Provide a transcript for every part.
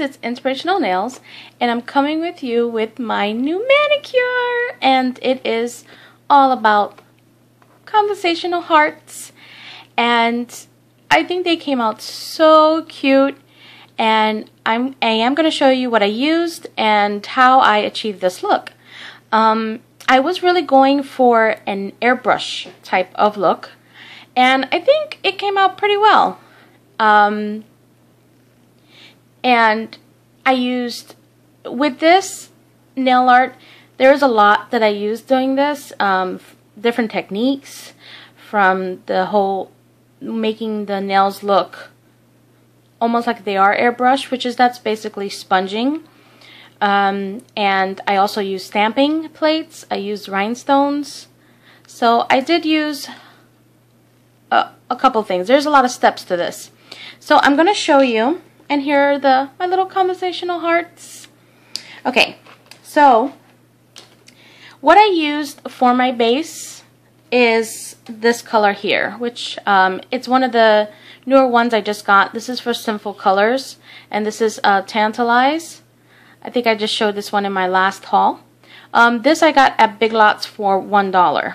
it's Inspirational Nails, and I'm coming with you with my new manicure, and it is all about conversational hearts, and I think they came out so cute, and I am going to show you what I used and how I achieved this look. I was really going for an airbrush type of look, and I think it came out pretty well. And I used, with this nail art, there's a lot that I used doing this, different techniques, from the whole making the nails look almost like they are airbrush, that's basically sponging. And I also used stamping plates, I used rhinestones, so I did use a couple things. There's a lot of steps to this. So I'm going to show you, and here are my little conversational hearts. Okay, so what I used for my base is this color here, which it's one of the newer ones I just got. This is for Sinful Colors, and this is Tantalize. I think I just showed this one in my last haul. This I got at Big Lots for $1.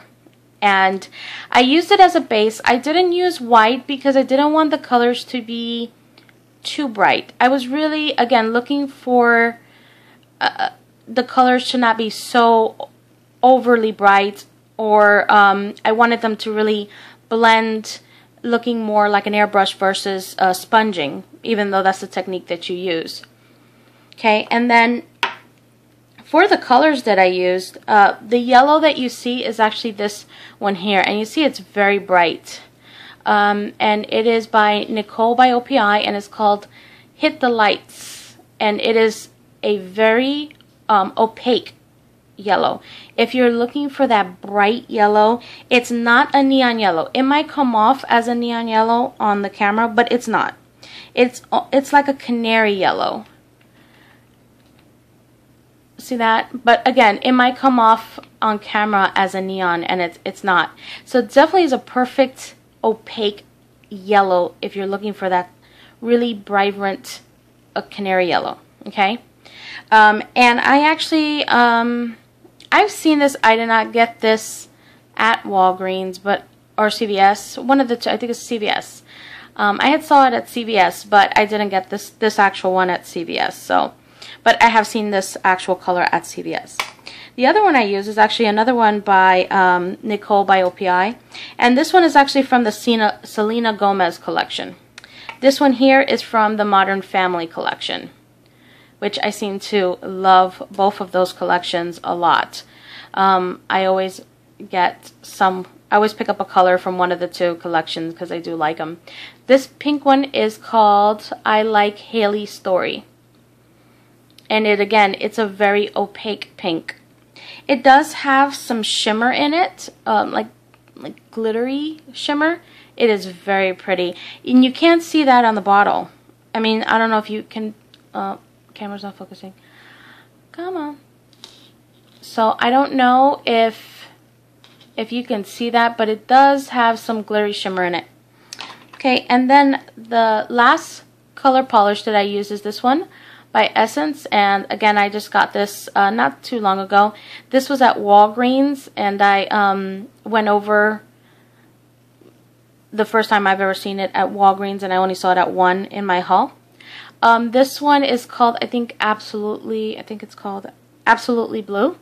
And I used it as a base. I didn't use white because I didn't want the colors to be too bright. I was really, again, looking for the colors to not be so overly bright, or I wanted them to really blend, looking more like an airbrush versus sponging, even though that's the technique that you use. Okay, and then for the colors that I used, the yellow that you see is actually this one here, and you see it's very bright. And it is by Nicole by OPI, and it's called Hit the Lights, and it is a very opaque yellow. If you're looking for that bright yellow, it's not a neon yellow. It might come off as a neon yellow on the camera, but it's not. It's like a canary yellow. See that? But again, it might come off on camera as a neon, and it's not. So it definitely is a perfect opaque yellow if you're looking for that really vibrant canary yellow. Okay, and I actually I've seen this. I did not get this at Walgreens, or CVS, one of the two. I think it's CVS. I had saw it at CVS, but I didn't get this actual one at CVS. So, but I have seen this actual color at CVS. The other one I use is actually another one by Nicole by OPI, and this one is actually from the Selena Gomez collection. This one here is from the Modern Family collection, which I seem to love both of those collections a lot. I always pick up a color from one of the two collections because I do like them. This pink one is called I Like Haley's Story, and it's a very opaque pink. It does have some shimmer in it, like glittery shimmer. It is very pretty, and you can't see that on the bottle. I mean, I don't know if you can. Camera's not focusing. Come on. So I don't know if you can see that, but it does have some glittery shimmer in it. Okay, and then the last color polish that I use is this one by Essence, and again, I just got this not too long ago. This was at Walgreens, and I went over the first time I've ever seen it at Walgreens, and I only saw it at one in my haul. This one is called, it's called Absolutely Blue,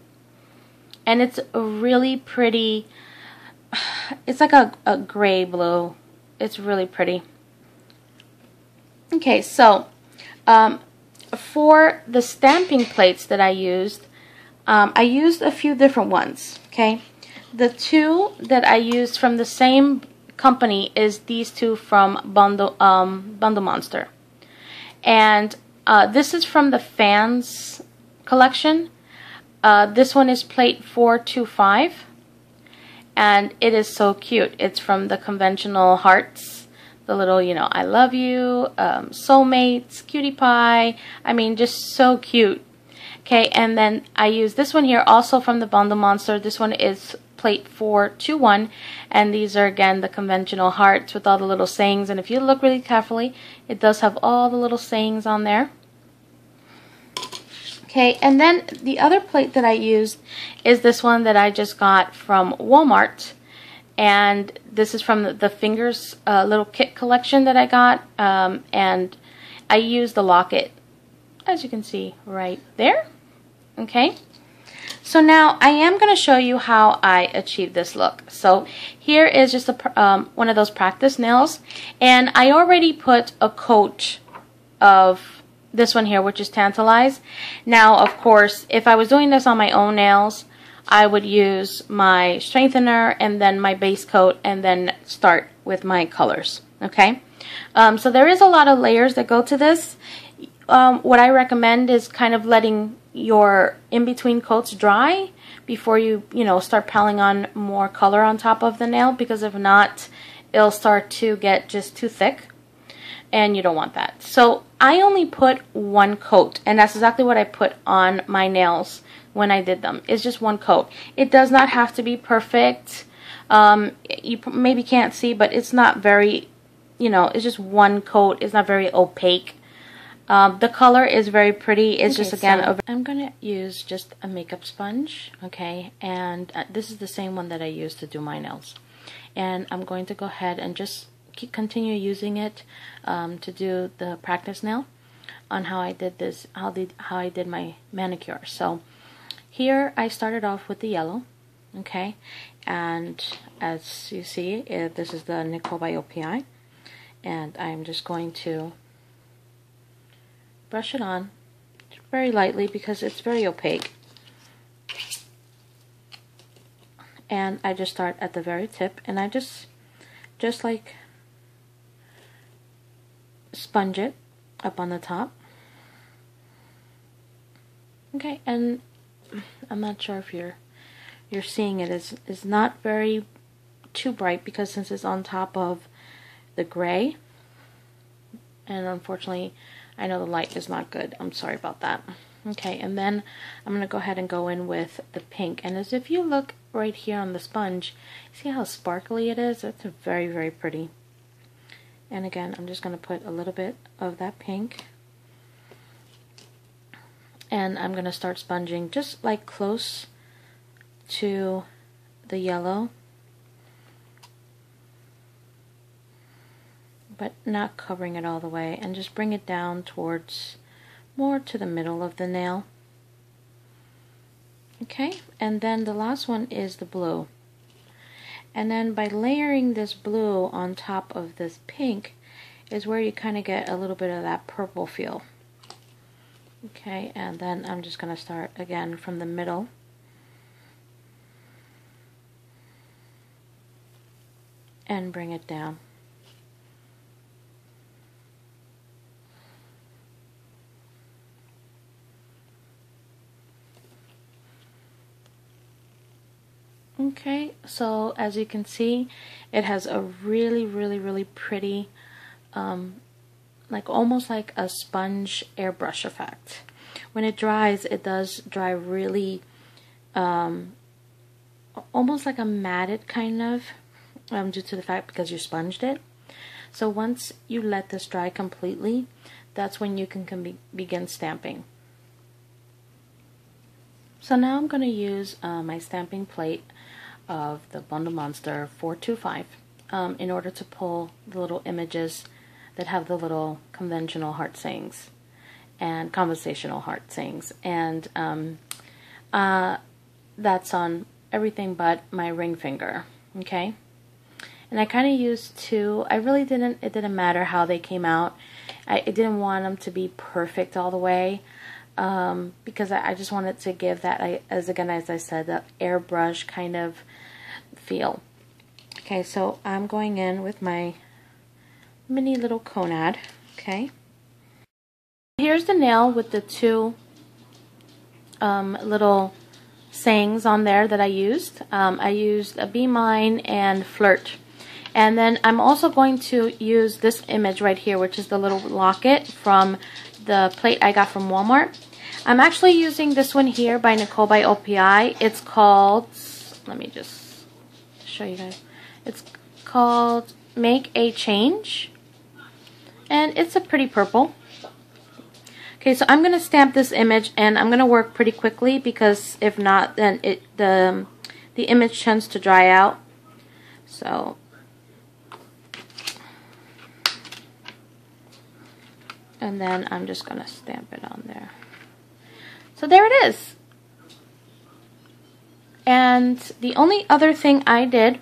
and it's a really pretty, it's like a gray blue. It's really pretty. Okay, so for the stamping plates that I used a few different ones. Okay, the two that I used from the same company is these two from Bundle Monster, and this is from the Fans collection. This one is plate 425, and it is so cute. It's from the conventional hearts, the little, I love you, soulmates, cutie pie. I mean, just so cute. Okay, and then I use this one here, also from the Bundle Monster. This one is plate 421, and these are again the conventional hearts with all the little sayings, and if you look really carefully, it does have all the little sayings on there. Okay, and then the other plate that I used is this one that I just got from Walmart. And this is from the Fingers little kit collection that I got. And I used the locket, as you can see right there. Okay. So now I am going to show you how I achieved this look. So here is just one of those practice nails. And I already put a coat of this one here, which is Tantalize. Now, of course, if I was doing this on my own nails, I would use my strengthener and then my base coat and then start with my colors. Okay. So there is a lot of layers that go to this. What I recommend is kind of letting your in-between coats dry before you start piling on more color on top of the nail, because if not, it'll start to get just too thick and you don't want that. So I only put one coat, and that's exactly what I put on my nails when I did them. It's just one coat. It does not have to be perfect. You maybe can't see, but it's not very, it's just one coat. It's not very opaque. The color is very pretty. It's just, again, so I'm going to use just a makeup sponge, okay, and this is the same one that I use to do my nails. And I'm going to go ahead and just continue using it to do the practice nail on how I did this, how I did my manicure. So here I started off with the yellow, okay, and as you see, this is the Nicole by OPI, and I'm just going to brush it on very lightly because it's very opaque. And I just start at the very tip, and I just like sponge it up on the top. Okay, and I'm not sure if you're seeing it. It's not very too bright because since it's on top of the gray, and unfortunately I know the light is not good. I'm sorry about that. Okay, and then I'm going to go ahead and go in with the pink. And as if you look right here on the sponge, see how sparkly it is? It's very, very pretty. And again, I'm just going to put a little bit of that pink. And I'm going to start sponging just like close to the yellow, but not covering it all the way, and just bring it down towards more to the middle of the nail. Okay, and then the last one is the blue. And then by layering this blue on top of this pink is where you kind of get a little bit of that purple feel. Okay, and then I'm just going to start again from the middle. And bring it down. Okay, so as you can see, it has a really, really, really pretty, like almost like a sponge airbrush effect. When it dries, it does dry really, almost like a matted kind of, due to the fact because you sponged it. So once you let this dry completely, that's when you can begin stamping. So now I'm going to use my stamping plate of the Bundle Monster 425 in order to pull the little images that have the little conventional heart sayings and conversational heart sayings. And that's on everything but my ring finger. Okay? And I kind of used two. I really didn't, it didn't matter how they came out. I didn't want them to be perfect all the way. Because I just wanted to give that, as I said, that airbrush kind of feel. Okay, so I'm going in with my mini little conad. Okay. Here's the nail with the two little sayings on there that I used. I used a Be Mine and Flirt. And then I'm also going to use this image right here, which is the little locket from the plate I got from Walmart. I'm actually using this one here by Nicole by OPI. It's called, let me just show you guys. It's called Make a Change. And it's a pretty purple. Okay, so I'm going to stamp this image, and I'm going to work pretty quickly because if not, then the image tends to dry out. So and then I'm just going to stamp it on there. So there it is. And the only other thing I did,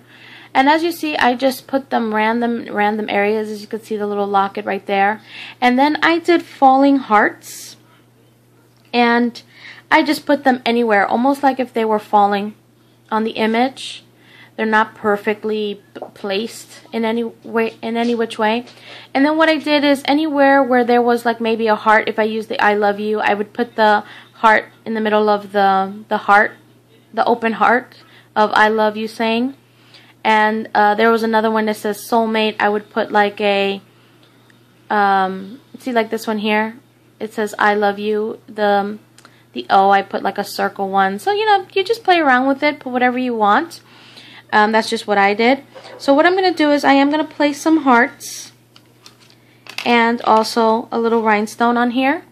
and as you see, I just put them random areas. As you can see, the little locket right there. And then I did falling hearts. And I just put them anywhere, almost like if they were falling on the image. They're not perfectly placed in any which way. And then what I did is anywhere where there was like maybe a heart, if I used the I love you, I would put the heart in the middle of the heart, the open heart of I love you saying. And there was another one that says soulmate. I would put like a, see like this one here. It says I love you. The O, I put like a circle one. So, you know, you just play around with it. Put whatever you want. That's just what I did. So what I'm going to do is I am going to place some hearts and also a little rhinestone on here.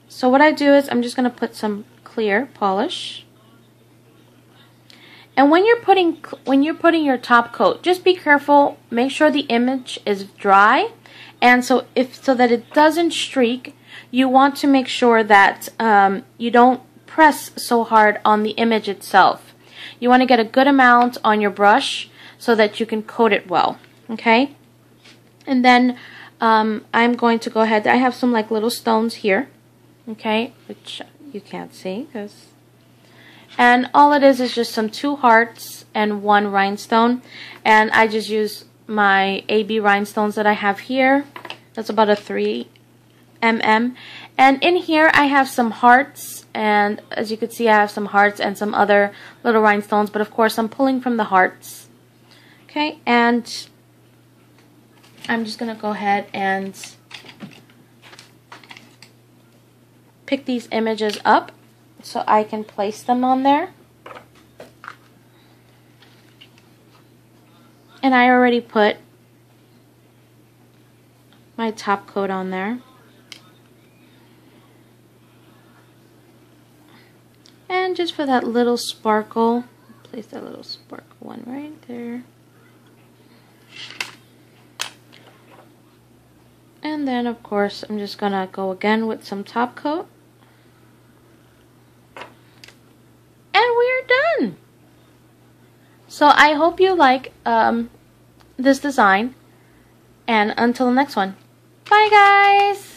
So what I do is I'm just going to put some clear polish. And when you're putting your top coat, just be careful. Make sure the image is dry, and so that it doesn't streak, you want to make sure that you don't press so hard on the image itself. You want to get a good amount on your brush so that you can coat it well. Okay, and then I'm going to go ahead. I have some like little stones here. Okay, which you can't see because. And all it is just some 2 hearts and 1 rhinestone. And I just use my AB rhinestones that I have here. That's about a 3 mm. And in here I have some hearts. And as you can see, I have some hearts and some other little rhinestones. But of course, I'm pulling from the hearts. Okay, and I'm just going to go ahead and pick these images up, so I can place them on there. And I already put my top coat on there. And just for that little sparkle, place that little sparkle one right there. And then of course I'm just gonna go again with some top coat. So I hope you like this design, and until the next one, bye guys!